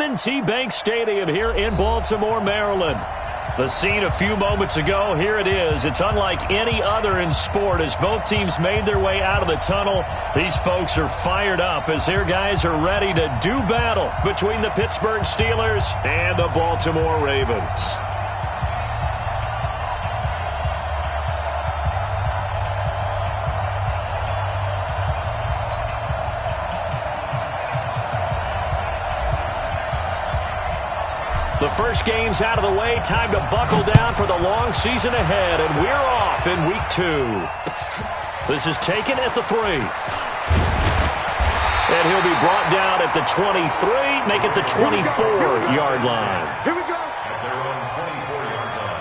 M&T Bank Stadium here in Baltimore, Maryland. The scene a few moments ago, here it is. It's unlike any other in sport as both teams made their way out of the tunnel. These folks are fired up as their guys are ready to do battle between the Pittsburgh Steelers and the Baltimore Ravens. The first game's out of the way. Time to buckle down for the long season ahead. And we're off in week 2. This is taken at the 3. And he'll be brought down at the 23. Make it the 24-yard line. Here we go. At their own 24-yard line.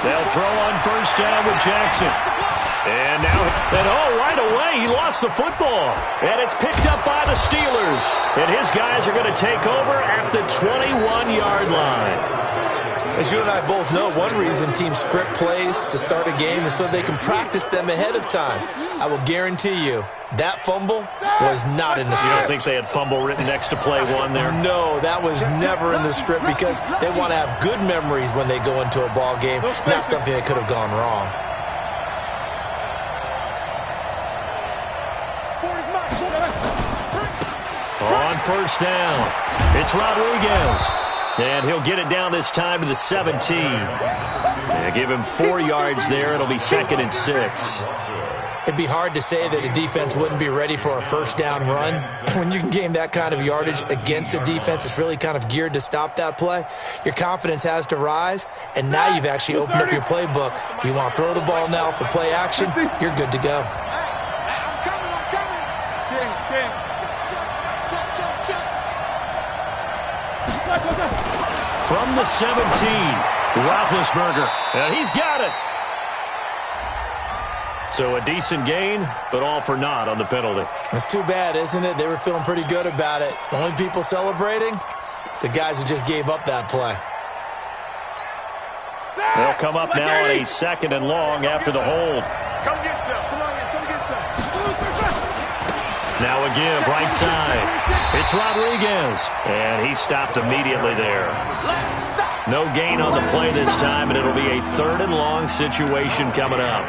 They'll throw on first down with Jackson. And now, right away, he lost the football. And it's picked up by the Steelers. And his guys are going to take over at the 21-yard line. As you and I both know, one reason teams script plays to start a game is so they can practice them ahead of time. I will guarantee you that fumble was not in the script. You don't think they had fumble written next to play 1 there? No, that was never in the script because they want to have good memories when they go into a ball game, not something that could have gone wrong. On first down, it's Rodriguez. And he'll get it down this time to the 17. And give him 4 yards there. It'll be 2nd and 6. It'd be hard to say that a defense wouldn't be ready for a first down run. When you can gain that kind of yardage against a defense that's really kind of geared to stop that play, your confidence has to rise, and now you've actually opened up your playbook. If you want to throw the ball now for play action, you're good to go. From the 17, Roethlisberger, and he's got it. So a decent gain, but all for naught on the penalty. It's too bad, isn't it? They were feeling pretty good about it. The only people celebrating, the guys who just gave up that play. They'll come up now on a 2nd and long after the hold. Come get some. Come on, come get some. Now a give, right side. It's Rodriguez, and he stopped immediately there. No gain on the play this time, and it'll be a 3rd and long situation coming up.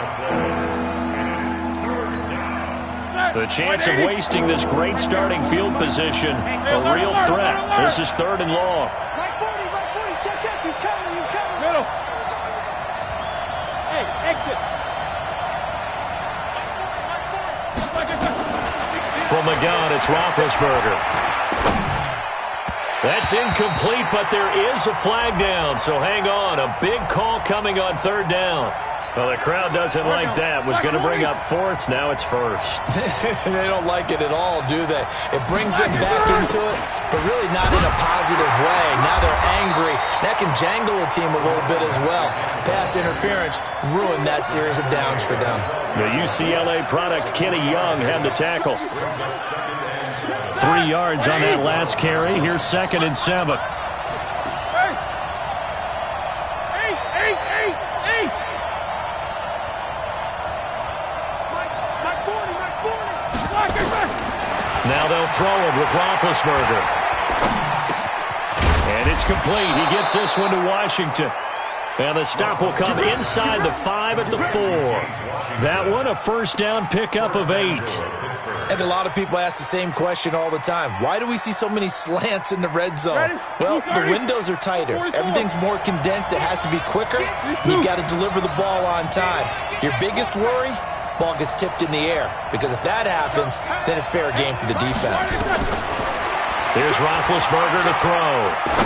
The chance of wasting this great starting field position, a real threat. This is 3rd and long. Right 40, check, he's coming, Middle. Hey, exit. From the gun, it's Roethlisberger. That's incomplete, but there is a flag down, so hang on. A big call coming on 3rd down. Well, the crowd doesn't like that. Was going to bring up 4th, now it's 1st. They don't like it at all, do they? It brings them back into it, but really not in a positive way. Now they're angry. That can jangle a team a little bit as well. Pass interference ruined that series of downs for them. The UCLA product, Kenny Young, had the tackle. 3 yards on that last carry. Here's 2nd and 7. Now they'll throw it with Roethlisberger. And it's complete. He gets this one to Washington. And the stop will come inside the 5 at the 4. That one a first down pickup of 8. And a lot of people ask the same question all the time. Why do we see so many slants in the red zone? Well, the windows are tighter. Everything's more condensed. It has to be quicker. You've got to deliver the ball on time. Your biggest worry? Ball gets tipped in the air. Because if that happens, then it's fair game for the defense. Here's Roethlisberger to throw.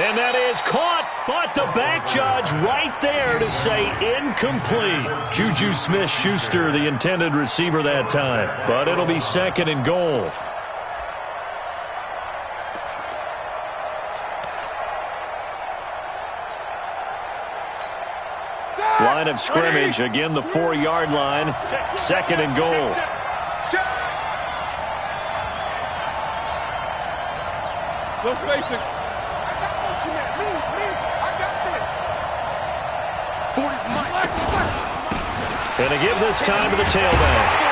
And that is caught, but the back judge right there to say incomplete. Juju Smith-Schuster, the intended receiver that time. But it'll be 2nd and goal. Line line of scrimmage. Again, the 4-yard line. 2nd and goal. Let's face it. I got what you meant. Me. I got this. 40 Mike. Going to give this time to the tailback.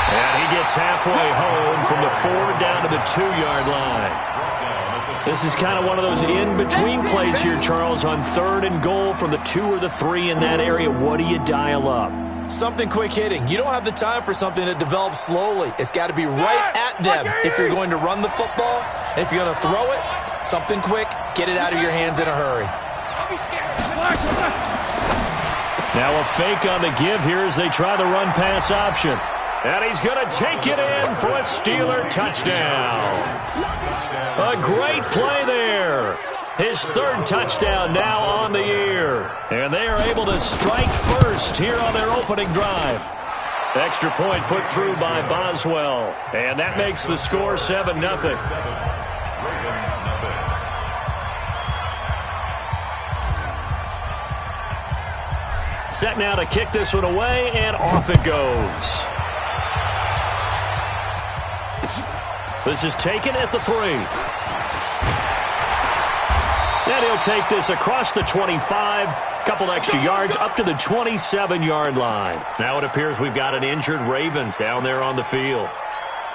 And he gets halfway home from the 4 down to the 2-yard line. This is kind of one of those in-between plays here, Charles, on 3rd and goal from the 2 or the 3 in that area. What do you dial up? Something quick hitting. You don't have the time for something that develops slowly. It's got to be right at them if you're going to run the football. And if you're going to throw it, something quick, get it out of your hands in a hurry. Now a fake on the give here as they try the run-pass option. And he's going to take it in for a Steeler touchdown. A great play there. His 3rd touchdown now on the year. And they are able to strike first here on their opening drive. Extra point put through by Boswell. And that makes the score 7-0. Set now to kick this one away, and off it goes. This is taken at the 3. And he'll take this across the 25. Couple extra yards up to the 27-yard line. Now it appears we've got an injured Raven down there on the field.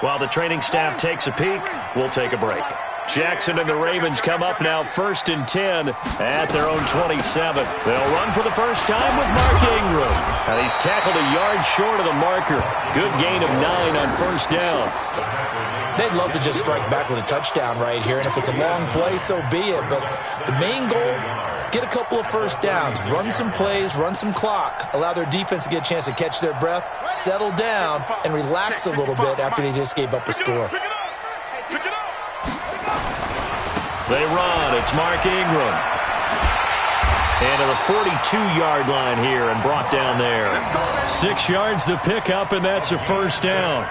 While the training staff takes a peek, we'll take a break. Jackson and the Ravens come up now 1st and 10 at their own 27. They'll run for the first time with Mark Ingram. And he's tackled a yard short of the marker. Good gain of 9 on 1st down. They'd love to just strike back with a touchdown right here, and if it's a long play, so be it. But the main goal, get a couple of first downs, run some plays, run some clock, allow their defense to get a chance to catch their breath, settle down, and relax a little bit after they just gave up a score. They run. It's Mark Ingram. And to the 42-yard line here and brought down there. 6 yards the pickup, and that's a 1st down.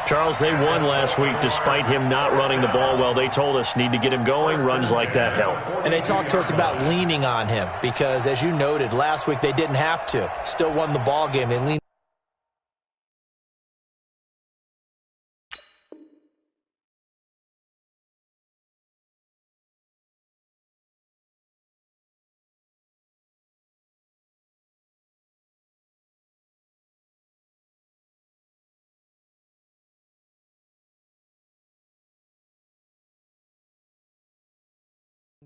Charles, they won last week despite him not running the ball well. They told us need to get him going. Runs like that help. And they talked to us about leaning on him because, as you noted, last week they didn't have to. Still won the ball game. They leaned.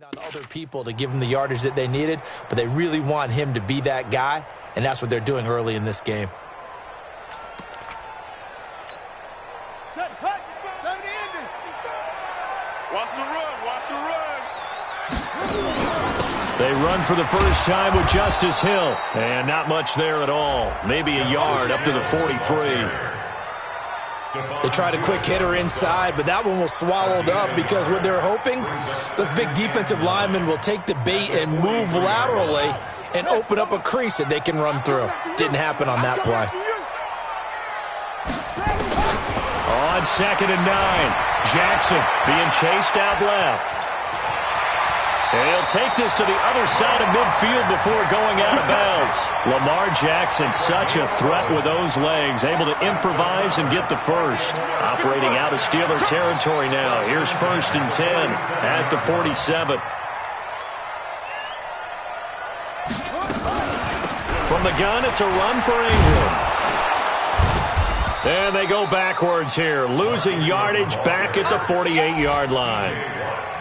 On other people to give them the yardage that they needed, but they really want him to be that guy, and that's what they're doing early in this game. Watch the run. They run for the first time with Justice Hill, and not much there at all. Maybe a yard up to the 43. They tried a quick hitter inside, but that one was swallowed up because what they're hoping, those big defensive linemen will take the bait and move laterally and open up a crease that they can run through. Didn't happen on that play. On 2nd and 9, Jackson being chased out left. And he'll take this to the other side of midfield before going out of bounds. Lamar Jackson, such a threat with those legs, able to improvise and get the first. Operating out of Steeler territory now. Here's 1st and 10 at the 47. From the gun, it's a run for Ingram. And they go backwards here, losing yardage back at the 48-yard line.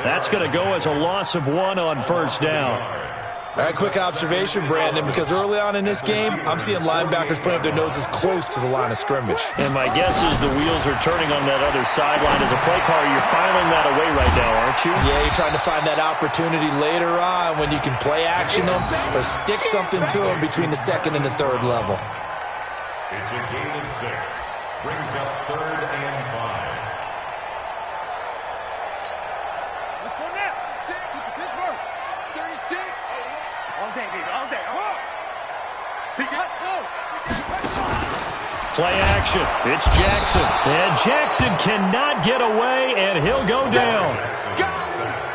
That's going to go as a loss of 1 on 1st down. All right, quick observation, Brandon, because early on in this game, I'm seeing linebackers putting up their noses close to the line of scrimmage. And my guess is the wheels are turning on that other sideline. As a play caller, you're filing that away right now, aren't you? Yeah, you're trying to find that opportunity later on when you can play action them or stick something to them between the 2nd and the 3rd level. It's a gain of 6. Brings up 3rd and 5. Let's go now. 6 to Pittsburgh. 36. All day, baby. All day. Play action. It's Jackson. And Jackson cannot get away, and he'll go down.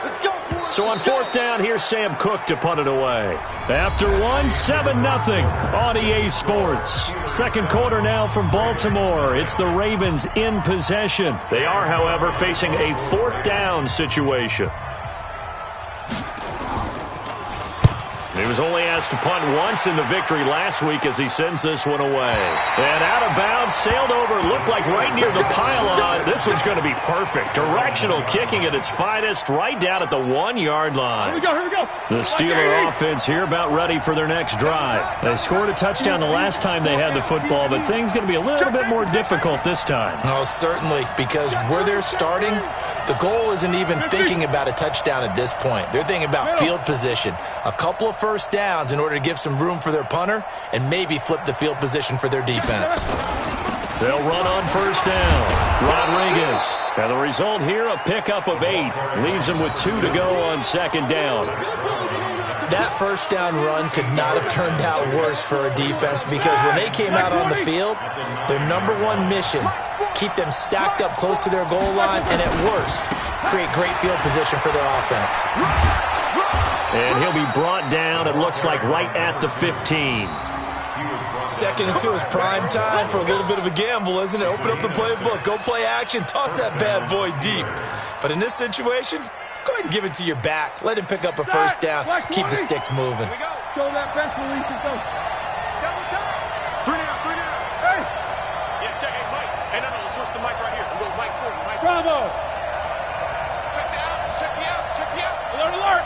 Let's go, boys. So on fourth down, here's Sam Cook to punt it away. After one, 7-0 on EA Sports. Second quarter now from Baltimore. It's the Ravens in possession. They are, however, facing a fourth down situation. He was only asked to punt once in the victory last week as he sends this one away. And out of bounds, sailed over, looked like right near the pylon. This one's going to be perfect. Directional kicking at its finest, right down at the 1-yard line. Here we go. The Steeler offense here about ready for their next drive. They scored a touchdown the last time they had the football, but things going to be a little bit more difficult this time. Oh, certainly, because where they're starting, the goal isn't even thinking about a touchdown at this point. They're thinking about field position. A couple of first downs in order to give some room for their punter and maybe flip the field position for their defense. They'll run on first down. Rodriguez. And the result here, a pickup of 8. Leaves them with 2 to go on second down. That first down run could not have turned out worse for a defense because when they came out on the field, their number one mission, keep them stacked up close to their goal line, and at worst, create great field position for their offense. And he'll be brought down, it looks like, right at the 15. Second and 2 is prime time for a little bit of a gamble, isn't it? Open up the playbook, go play action, toss that bad boy deep. But in this situation, go ahead and give it to your back. Let him pick up a first down, keep the sticks moving. Show that best release and go. Three down. Hey! Yeah, check. Hey, Mike. Hey, no, switch the mic right here. We'll go Mike 40. Mike 40. Bravo! Check me out. Alert!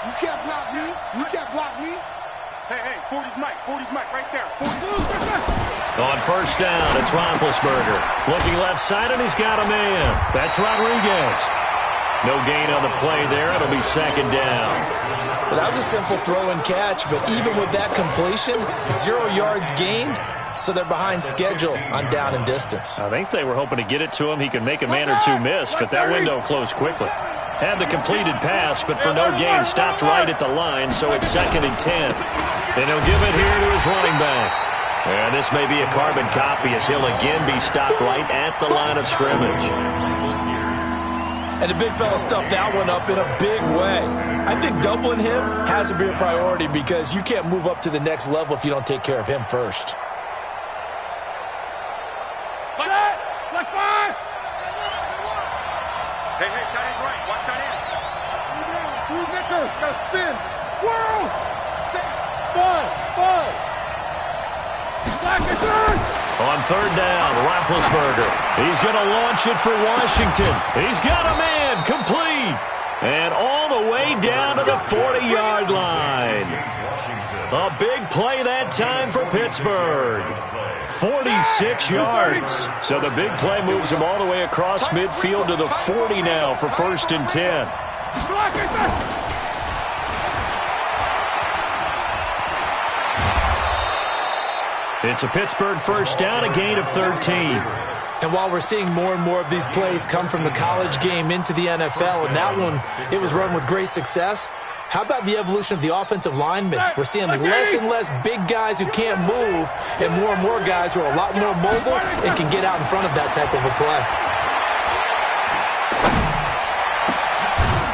You can't block me. Hey, 40's Mike right there. 40. On first down, it's Roethlisberger. Looking left side, and he's got a man. That's Rodriguez. No gain on the play there. It'll be second down. Well, that was a simple throw and catch, but even with that completion, 0 yards gained, so they're behind schedule on down and distance. I think they were hoping to get it to him. He could make a man or two miss, but that window closed quickly. Had the completed pass, but for no gain, stopped right at the line, so it's second and 10. And he'll give it here to his running back. And this may be a carbon copy as he'll again be stopped right at the line of scrimmage. And the big fella stuffed that one up in a big way. I think doubling him has to be a priority because you can't move up to the next level if you don't take care of him first. Like 5! Hey, tight end's right. Watch tight end. Two nickers, gotta spin. Whirl! 5! Black is good! On third down, Roethlisberger. He's going to launch it for Washington. He's got a man, complete. And all the way down to the 40-yard line. A big play that time for Pittsburgh. 46 yards. So the big play moves him all the way across midfield to the 40 now for first and 10. Black is good! It's a Pittsburgh first down, a gain of 13. And while we're seeing more and more of these plays come from the college game into the NFL, and that one, it was run with great success, how about the evolution of the offensive linemen? We're seeing less and less big guys who can't move and more guys who are a lot more mobile and can get out in front of that type of a play.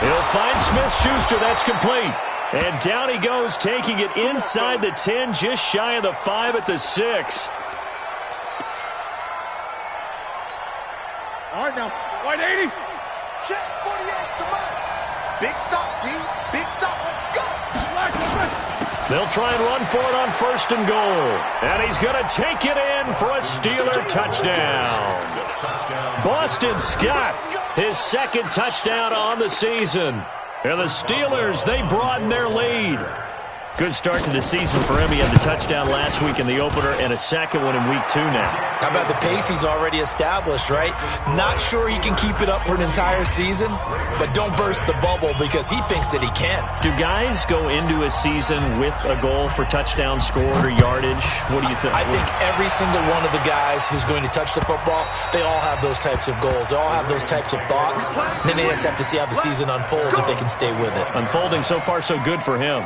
He'll find Smith-Schuster. That's complete. And down he goes, taking it inside the 10, just shy of the 5 at the 6. All right, now, wide 80. Check 48, come on. Big stop, D. Big stop, let's go. They'll try and run for it on first and goal. And he's going to take it in for a Steeler touchdown. Boston Scott, his second touchdown on the season. And the Steelers, they broaden their lead. Good start to the season for him. He had the touchdown last week in the opener and a second one in week 2 now. How about the pace he's already established, right? Not sure he can keep it up for an entire season, but don't burst the bubble because he thinks that he can. Do guys go into a season with a goal for touchdown scored or yardage? What do you think? I think every single one of the guys who's going to touch the football, they all have those types of goals. They all have those types of thoughts. And then they just have to see how the season unfolds if they can stay with it. Unfolding so far so good for him.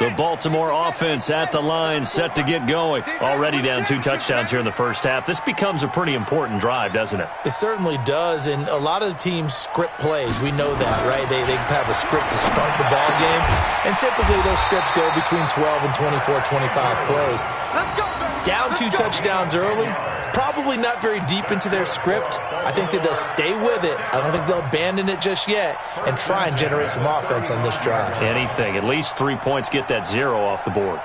The Baltimore offense at the line, set to get going. Already down 2 touchdowns here in the first half. This becomes a pretty important drive, doesn't it? It certainly does, and a lot of the teams script plays. We know that, right? They have a script to start the ball game, and typically those scripts go between 12 and 24, 25 plays. Down 2 touchdowns early, probably not very deep into their script. I think that they'll stay with it. I don't think they'll abandon it just yet and try and generate some offense on this drive. Anything. At least 3 points, get that 0 off the board.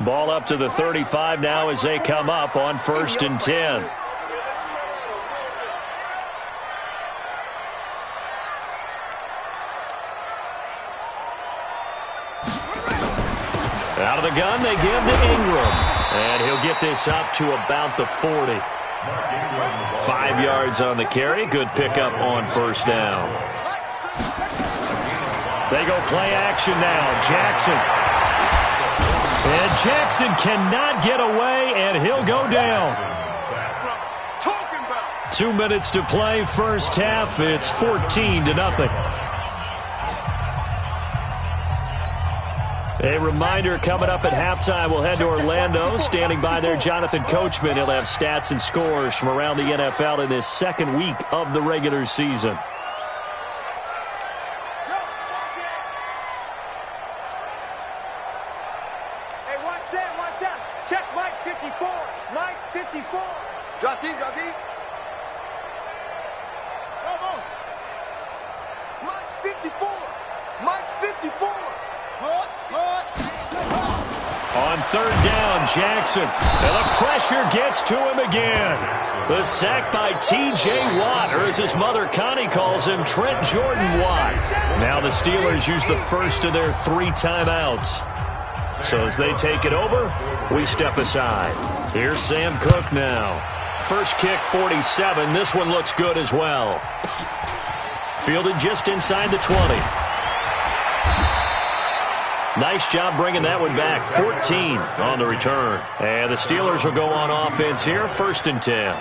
Ball up to the 35 now as they come up on 1st and 10. Out of the gun, they give to Ingram. And he'll get this up to about the 40. 5 yards on the carry. Good pickup on 1st down. They go play action now. Jackson. And Jackson cannot get away, and he'll go down. 2 minutes to play, first half. It's 14-0. A reminder, coming up at halftime, we'll head to Orlando. Standing by there, Jonathan Coachman. He'll have stats and scores from around the NFL in his 2nd week of the regular season. Hey, watch that. Check Mike 54. Mike 54. Drop deep. Come on. Mike 54. Mike 54. On 3rd down, Jackson. And the pressure gets to him again. The sack by T.J. Watt, or as his mother Connie calls him, Trent Jordan Watt. Now the Steelers use the first of their 3 timeouts. So as they take it over, we step aside. Here's Sam Cook now. First kick, 47. This one looks good as well. Fielded just inside the 20. Nice job bringing that one back. 14 on the return. And the Steelers will go on offense here. 1st and 10.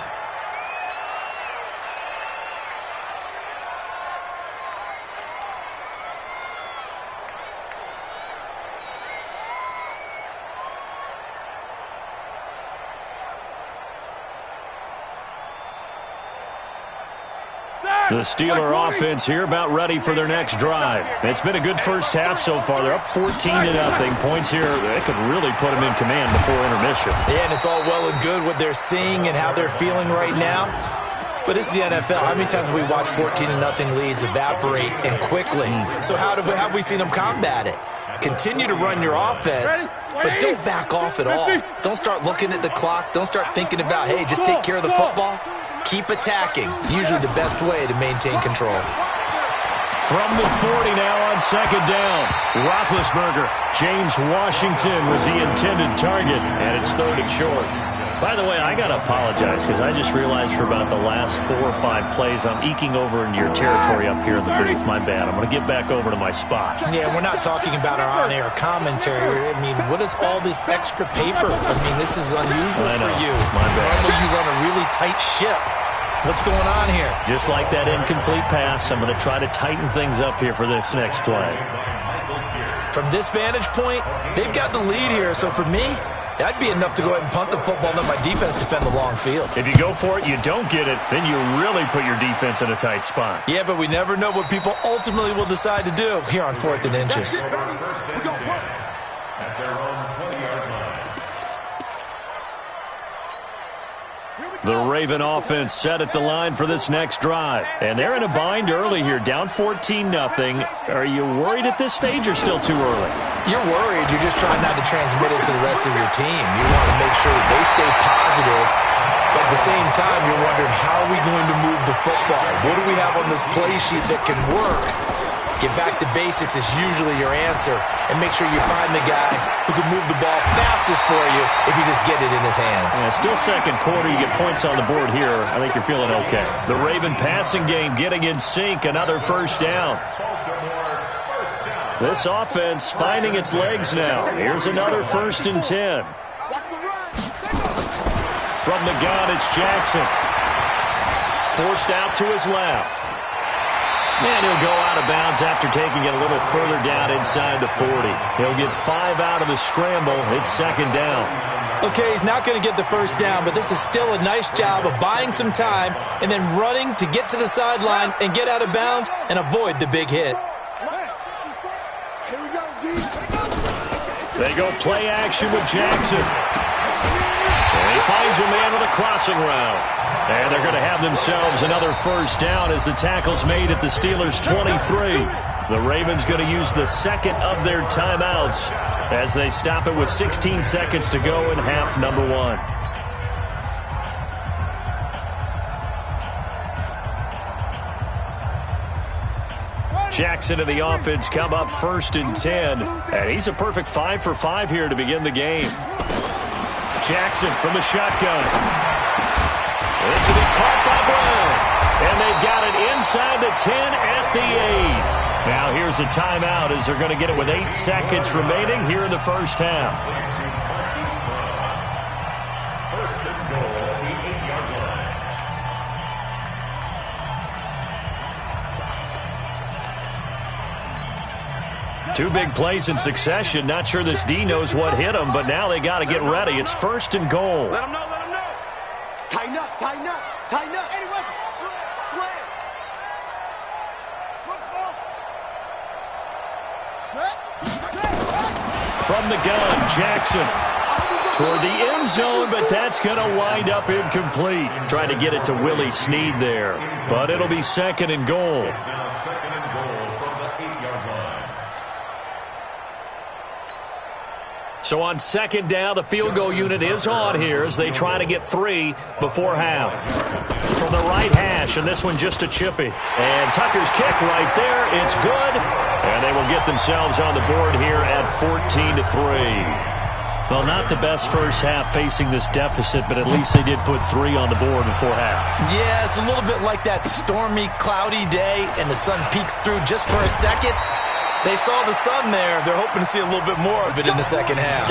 The Steeler offense here about ready for their next drive. It's been a good first half so far. They're up 14-0. Points here, they could really put them in command before intermission. Yeah, and it's all well and good what they're seeing and how they're feeling right now. But this is the NFL. How many times have we watched 14-0 leads evaporate and quickly? So how have we seen them combat it? Continue to run your offense, but don't back off at all. Don't start looking at the clock. Don't start thinking about, hey, just take care of the football. Keep attacking. Usually the best way to maintain control. From the 40 now on 2nd down. Roethlisberger. James Washington was the intended target, and it's 3rd and short. By the way, I got to apologize because I just realized for about the last 4 or 5 plays I'm eking over into your territory up here in the booth. My bad. I'm going to get back over to my spot. Yeah, we're not talking about our on-air commentary. I mean, what is all this extra paper? I mean, this is unusual for you. My bad. Normally you run a really tight ship. What's going on here? Just like that incomplete pass, I'm going to try to tighten things up here for this next play. From this vantage point, they've got the lead here, so for me, that'd be enough to go ahead and punt the football and let my defense defend the long field. If you go for it, you don't get it, then you really put your defense in a tight spot. Yeah, but we never know what people ultimately will decide to do here on 4th and inches. At their own 20-yard line. The Raven offense set at the line for this next drive. And they're in a bind early here, down 14-0. Are you worried at this stage or still too early? You're worried. You're just trying not to transmit it to the rest of your team. You want to make sure that they stay positive. But at the same time, you're wondering, how are we going to move the football? What do we have on this play sheet that can work? Get back to basics is usually your answer. And make sure you find the guy who can move the ball fastest for you if you just get it in his hands. Yeah, still 2nd quarter. You get points on the board here. I think you're feeling okay. The Raven passing game getting in sync. Another 1st down. This offense finding its legs now. Here's another 1st and 10. From the gun, it's Jackson. Forced out to his left. And he'll go out of bounds after taking it a little further down inside the 40. He'll get 5 out of the scramble. It's second down. Okay, he's not going to get the first down, but this is still a nice job of buying some time and then running to get to the sideline and get out of bounds and avoid the big hit. Here we go, D. They go play action with Jackson. And he finds a man with a crossing route. And they're going to have themselves another first down as the tackle's made at the Steelers' 23. The Ravens going to use the second of their timeouts as they stop it with 16 seconds to go in half number 1. Jackson and the offense come up first and 10. And he's a perfect 5 for 5 here to begin the game. Jackson from the shotgun. This will be caught by Brown. And they've got it inside the 10 at the 8. Now here's a timeout as they're going to get it with 8 seconds remaining here in the first half. First and goal, the 8-yard line. 2 big plays in succession. Not sure this D knows what hit him, but now they got to get ready. It's first and goal. Let him know, let him know. Tighten up, tighten up, tighten up. Anyway, slam. From the gun, Jackson toward the end zone, but that's going to wind up incomplete. Trying to get it to Willie Snead there, but it'll be second and goal. It's now second and goal from the 8-yard line. So on second down, the field goal unit is on here as they try to get 3 before half. From the right hash, and this one just a chippy. And Tucker's kick right there. It's good. And they will get themselves on the board here at 14-3. Well, not the best first half facing this deficit, but at least they did put 3 on the board before half. Yeah, it's a little bit like that stormy, cloudy day, and the sun peeks through just for a second. They saw the sun there. They're hoping to see a little bit more of it in the second half.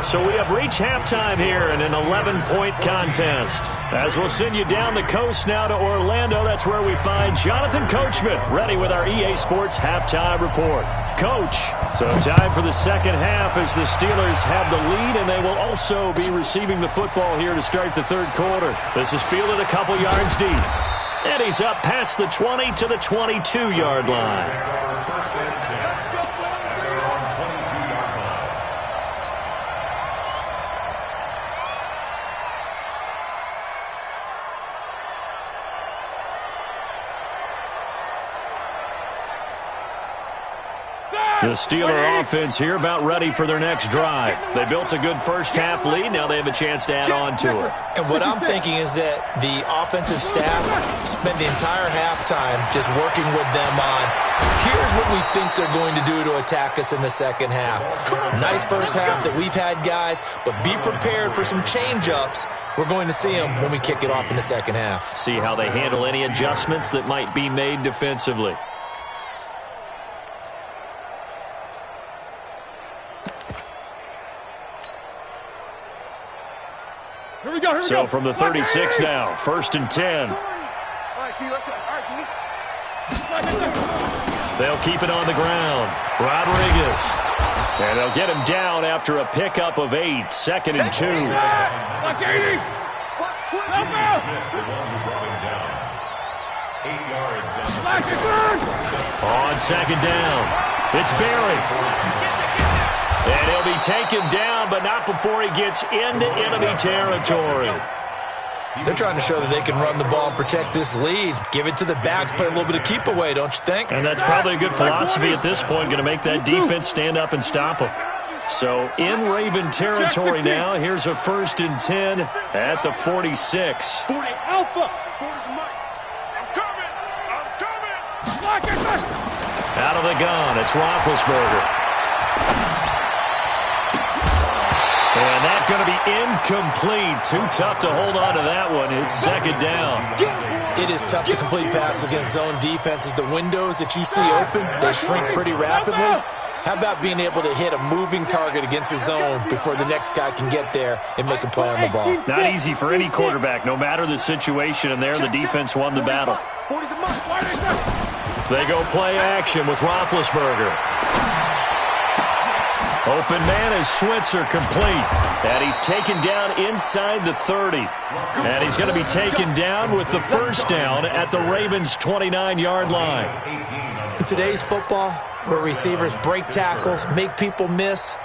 So we have reached halftime here in an 11-point contest. As we'll send you down the coast now to Orlando, that's where we find Jonathan Coachman, ready with our EA Sports Halftime Report. Coach, so time for the second half as the Steelers have the lead, and they will also be receiving the football here to start the third quarter. This is fielded a couple yards deep. And he's up past the 20 to the 22-yard line. First and 10 at their own 22-yard line. The Steeler offense here about ready for their next drive. They built a good first half lead. Now they have a chance to add on to it. And what I'm thinking is that the offensive staff spent the entire halftime just working with them on, here's what we think they're going to do to attack us in the second half. Nice first half that we've had, guys, but be prepared for some change-ups. We're going to see them when we kick it off in the second half. See how they handle any adjustments that might be made defensively. Here we go. So from the 36 now, first and 10. All right, D, let's go. All right, D. They'll keep it on the ground. Rodriguez. And they'll get him down after a pickup of 8. Second and 2. Look, 80. The one who brought him down. 8 yards on the On second down, it's Barry. And he'll be taken down, but not before he gets into enemy territory. They're trying to show that they can run the ball and protect this lead. Give it to the backs, play a little bit of keep away, don't you think? And that's probably a good philosophy at this point, going to make that defense stand up and stop them. So in Raven territory now, here's a first and 10 at the 46. 40 Alpha. I'm coming. Lock it. Out of the gun, it's Roethlisberger. And that's going to be incomplete. Too tough to hold on to that one. It's second down. It is tough to complete passes against zone defenses. The windows that you see open, they shrink pretty rapidly. How about being able to hit a moving target against a zone before the next guy can get there and make a play on the ball? Not easy for any quarterback, no matter the situation, and there the defense won the battle. They go play action with Roethlisberger. Open man is Switzer, complete. And he's taken down inside the 30. And he's going to be taken down with the first down at the Ravens' 29-yard line. In today's football, where receivers break tackles, make people miss,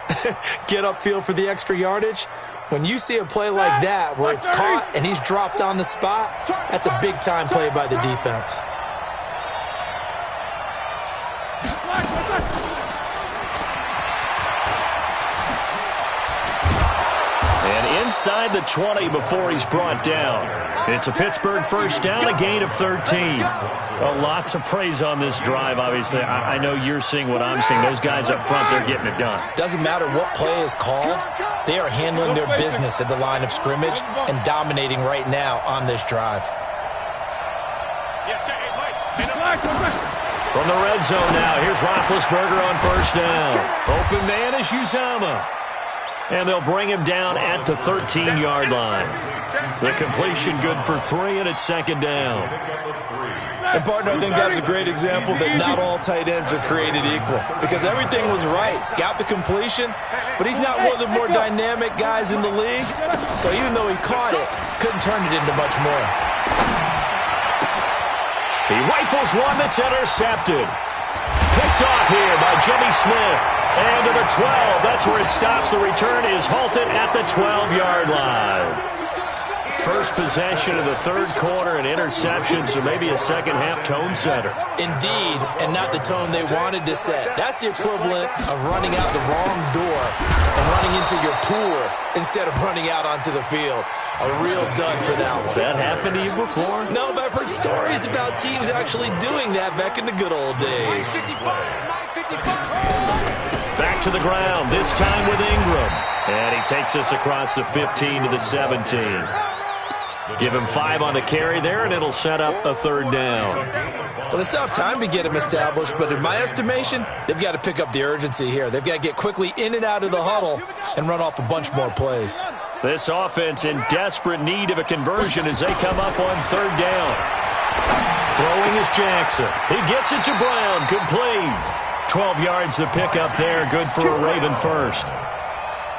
get upfield for the extra yardage, when you see a play like that where it's caught and he's dropped on the spot, that's a big-time play by the defense. And inside the 20 before he's brought down. It's a Pittsburgh first down, a gain of 13. Well, lots of praise on this drive, obviously. I know you're seeing what I'm seeing. Those guys up front, they're getting it done. Doesn't matter what play is called. They are handling their business at the line of scrimmage and dominating right now on this drive. From the red zone now, here's Roethlisberger on first down. Open man is Uzomah. And they'll bring him down at the 13-yard line. The completion good for 3, and it's second down. And, partner, I think that's a great example that not all tight ends are created equal. Because everything was right. Got the completion, but he's not one of the more dynamic guys in the league. So even though he caught it, couldn't turn it into much more. He rifles one that's intercepted. Picked off here by Jimmy Smith. And to the 12. That's where it stops. The return is halted at the 12-yard line. First possession of the third quarter, an interception, so maybe a second-half tone setter. Indeed, and not the tone they wanted to set. That's the equivalent of running out the wrong door and running into your pool instead of running out onto the field. A real dud for that one. Has that happened to you before? No, but I've heard stories about teams actually doing that back in the good old days. Back to the ground, this time with Ingram. And he takes us across the 15 to the 17. Give him 5 on the carry there, and it'll set up a third down. Well, they still have time to get him established, but in my estimation, they've got to pick up the urgency here. They've got to get quickly in and out of the huddle and run off a bunch more plays. This offense in desperate need of a conversion as they come up on third down. Throwing is Jackson. He gets it to Brown, complete. 12 yards to pick up there, good for a Raven first.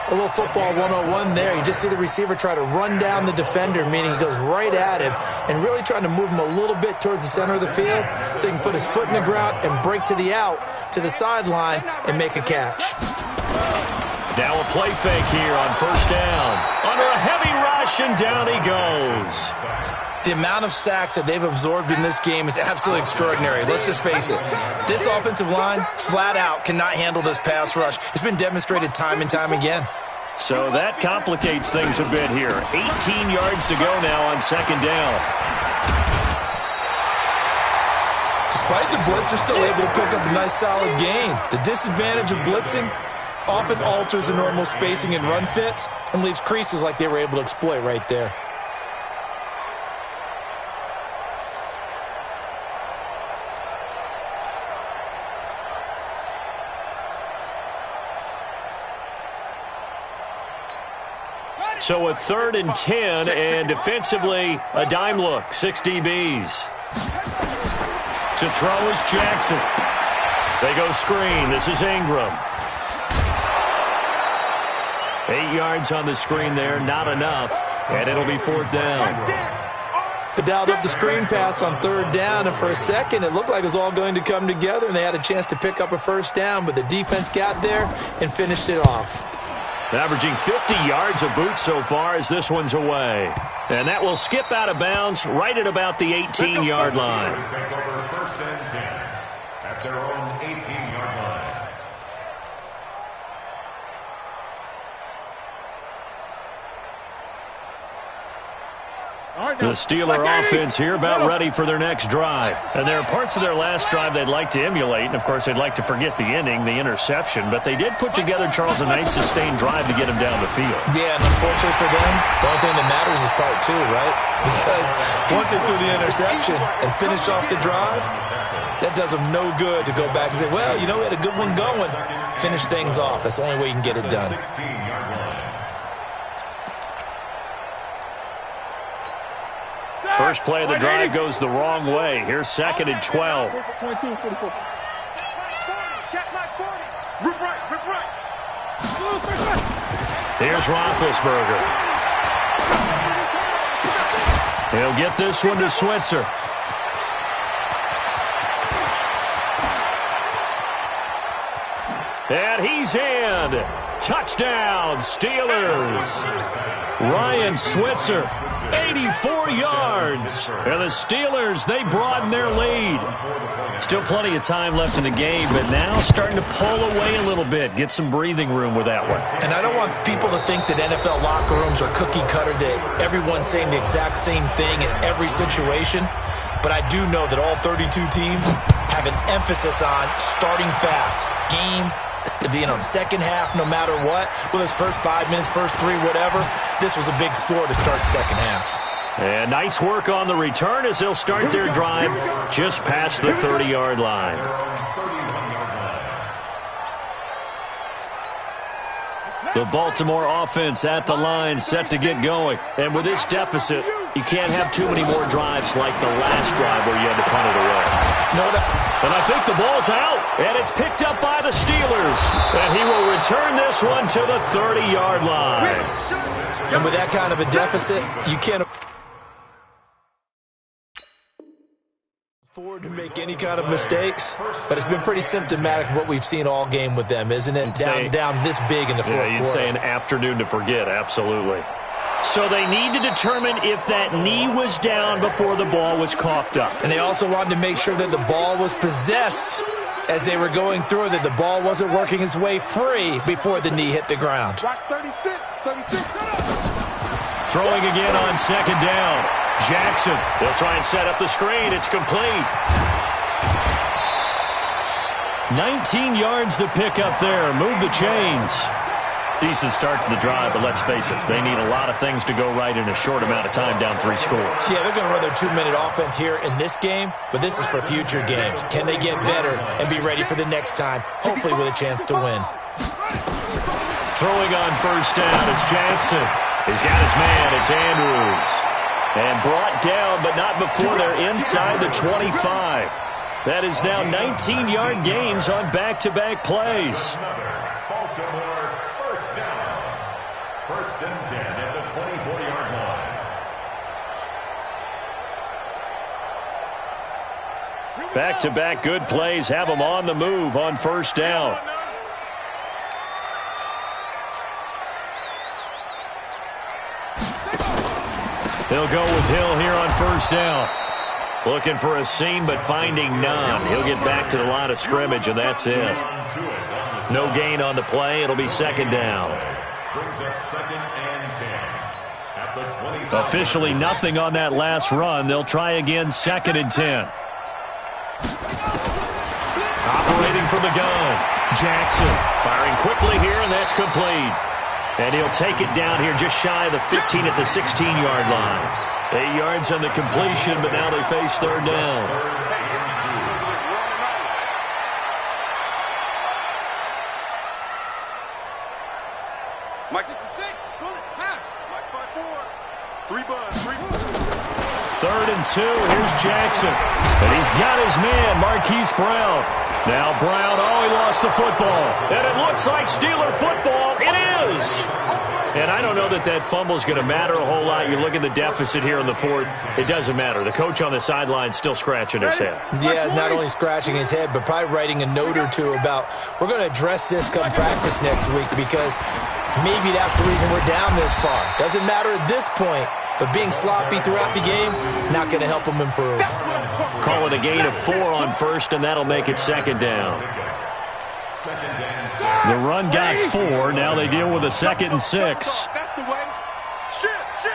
A little football 101 there. You just see the receiver try to run down the defender, meaning he goes right at him and really trying to move him a little bit towards the center of the field so he can put his foot in the ground and break to the out, to the sideline, and make a catch. Now a play fake here on first down. Under a heavy rush, and down he goes. The amount of sacks that they've absorbed in this game is absolutely extraordinary. Let's just face it. This offensive line, flat out, cannot handle this pass rush. It's been demonstrated time and time again. So that complicates things a bit here. 18 yards to go now on second down. Despite the blitz, they're still able to pick up a nice solid gain. The disadvantage of blitzing often alters the normal spacing and run fits and leaves creases like they were able to exploit right there. So a 3rd and 10, and defensively, a dime look, 6 DBs. To throw is Jackson. They go screen. This is Ingram. 8 yards on the screen there, not enough, and it'll be 4th down. They dialed up the screen pass on 3rd down, and for a second, it looked like it was all going to come together, and they had a chance to pick up a first down, but the defense got there and finished it off. Averaging 50 yards a boot so far as this one's away. And that will skip out of bounds right at about the 18-yard line. First and 10 at their own 18-yard line. The Steeler offense here about ready for their next drive. And there are parts of their last drive they'd like to emulate. And, of course, they'd like to forget the ending, the interception. But they did put together, Charles, a nice sustained drive to get him down the field. Yeah, and unfortunately for them, the only thing that matters is part 2, right? Because once they threw the interception and finished off the drive, that does them no good to go back and say, well, you know, we had a good one going. Finish things off. That's the only way you can get it done. 1st First play of the drive goes the wrong way. Here's 2nd and 12. 22, 44. Check my 40. Rip right, rip right. Here's Roethlisberger. He'll get this one to Switzer. And he's in. Touchdown, Steelers. Ryan Switzer, 84 yards. And the Steelers, they broaden their lead. Still plenty of time left in the game, but now starting to pull away a little bit. Get some breathing room with that one. And I don't want people to think that NFL locker rooms are cookie cutter, that everyone's saying the exact same thing in every situation. But I do know that all 32 teams have an emphasis on starting fast. The second half, no matter what, with his first 5 minutes, first 3, whatever, this was a big score to start second half. And nice work on the return as they'll start their drive just past the 30-yard line. The Baltimore offense at the line, set to get going. And with this deficit, you can't have too many more drives like the last drive where you had to punt it away. No doubt. And I think the ball's out, and it's picked up by the Steelers. And he will return this one to the 30-yard line. And with that kind of a deficit, you can't afford to make any kind of mistakes. But it's been pretty symptomatic of what we've seen all game with them, isn't it? Down this big in the fourth quarter. You'd say an afternoon to forget, absolutely. So they need to determine if that knee was down before the ball was coughed up. And they also wanted to make sure that the ball was possessed as they were going through, that the ball wasn't working its way free before the knee hit the ground. Watch 36. Throwing again on 2nd down. Jackson, they'll try and set up the screen. It's complete. 19 yards to pick up there. Move the chains. Decent start to the drive, but let's face it, they need a lot of things to go right in a short amount of time, down 3 scores. Yeah, they're going to run their 2-minute offense here in this game, but this is for future games. Can they get better and be ready for the next time, hopefully with a chance to win? Throwing on 1st down, it's Jackson. He's got his man, it's Andrews. And brought down, but not before they're inside the 25. That is now 19-yard gains on back-to-back plays. Baltimore, 1st down. 1st and 10 at the 24-yard line. Back-to-back good plays have them on the move on 1st down. They'll go with Hill here on 1st down. Looking for a seam, but finding none. He'll get back to the line of scrimmage, and that's it. No gain on the play. It'll be 2nd down. Brings up 2nd and 10 at the 25. Officially nothing on that last run. They'll try again, 2nd and 10. Operating from the gun. Jackson firing quickly here, and that's complete. And he'll take it down here just shy of the 15 at the 16-yard line. 8 yards on the completion, but now they face 3rd down. Mike 66. Go to half. Mike 5-4. 3 buzz. 3rd and 2. Here's Jackson. And he's got his man, Marquise Brown. Now Brown, he lost the football. And it looks like Steeler football. It is. And I don't know that fumble's going to matter a whole lot. You look at the deficit here in the 4th. It doesn't matter. The coach on the sideline still scratching his head. Yeah, not only scratching his head, but probably writing a note or two about, we're going to address this come practice next week, because maybe that's the reason we're down this far. Doesn't matter at this point, but being sloppy throughout the game, not going to help them improve. Call it a gain of 4 on 1st, and that'll make it 2nd down. The run got 4. Now they deal with a 2nd and 6. That's the way. Shift.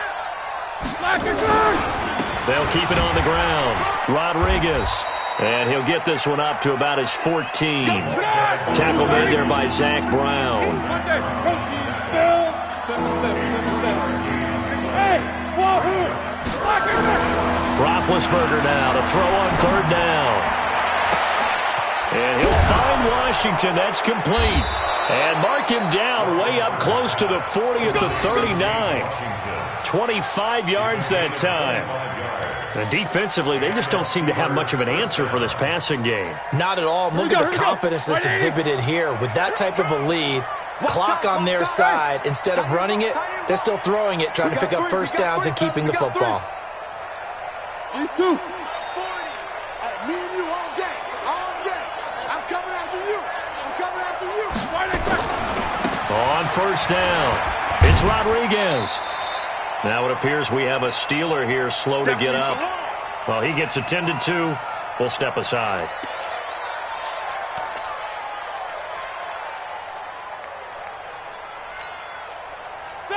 They'll keep it on the ground. Rodriguez. And he'll get this one up to about his 14. Tackle made there by Zach Brown. Roethlisberger now to throw on 3rd down. And he'll find Washington. That's complete. And mark him down way up close to the 40 at the 39. 25 yards that time. And defensively, they just don't seem to have much of an answer for this passing game. Not at all. Look at the confidence that's exhibited here. With that type of a lead, clock on their side, instead of running it, they're still throwing it, trying to pick up first downs and keeping the football. These two. Me and you all day. All day. I'm coming after you. I'm coming after you. On first down, it's Rodriguez. Now it appears we have a Steeler here slow to get up. Well, he gets attended to. We'll step aside.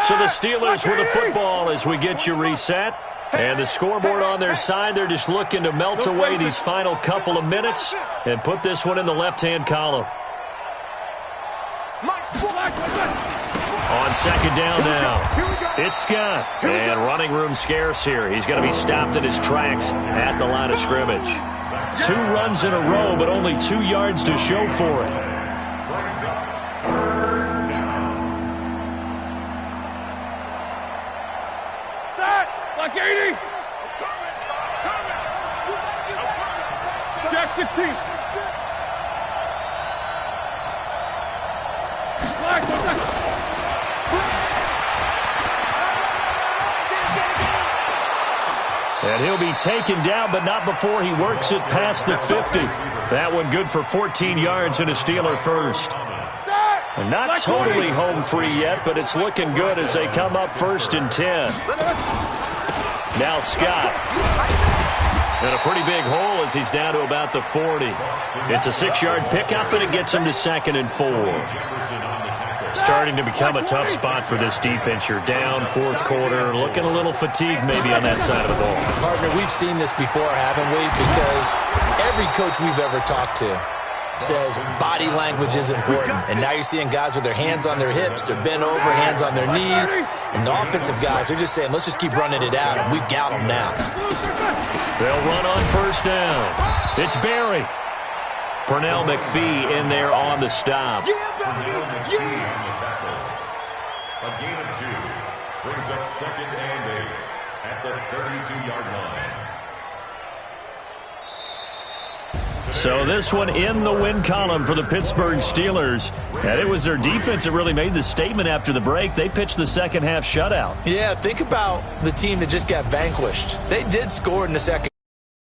So the Steelers with the football as we get you reset. And the scoreboard on their side, they're just looking to melt away these final couple of minutes and put this one in the left-hand column. On second down now, it's Scott. And running room scarce here. He's going to be stopped in his tracks at the line of scrimmage. 2 runs in a row, but only 2 yards to show for it. Like 80. Jack 16. And he'll be taken down, but not before he works it past the 50. That one good for 14 yards and a Steeler first. And not totally home free yet, but it's looking good as they come up 1st and 10. Now Scott. And a pretty big hole as he's down to about the 40. It's a 6-yard pickup, and it gets him to 2nd and 4. Starting to become a tough spot for this defense. You're down 4th quarter, looking a little fatigued maybe on that side of the ball. Partner, we've seen this before, haven't we? Because every coach we've ever talked to says body language is important. And now you're seeing guys with their hands on their hips, they're bent over, hands on their knees. And the offensive guys are just saying, let's just keep running it out, and we've got them now. They'll run on first down. It's Barry. Pernell McPhee in there on the stop. Pernell McPhee on the tackle. A gain of 2 brings up 2nd and 8 at the 32-yard line. So this one in the win column for the Pittsburgh Steelers. And it was their defense that really made the statement after the break. They pitched the second half shutout. Yeah, think about the team that just got vanquished. They did score in the second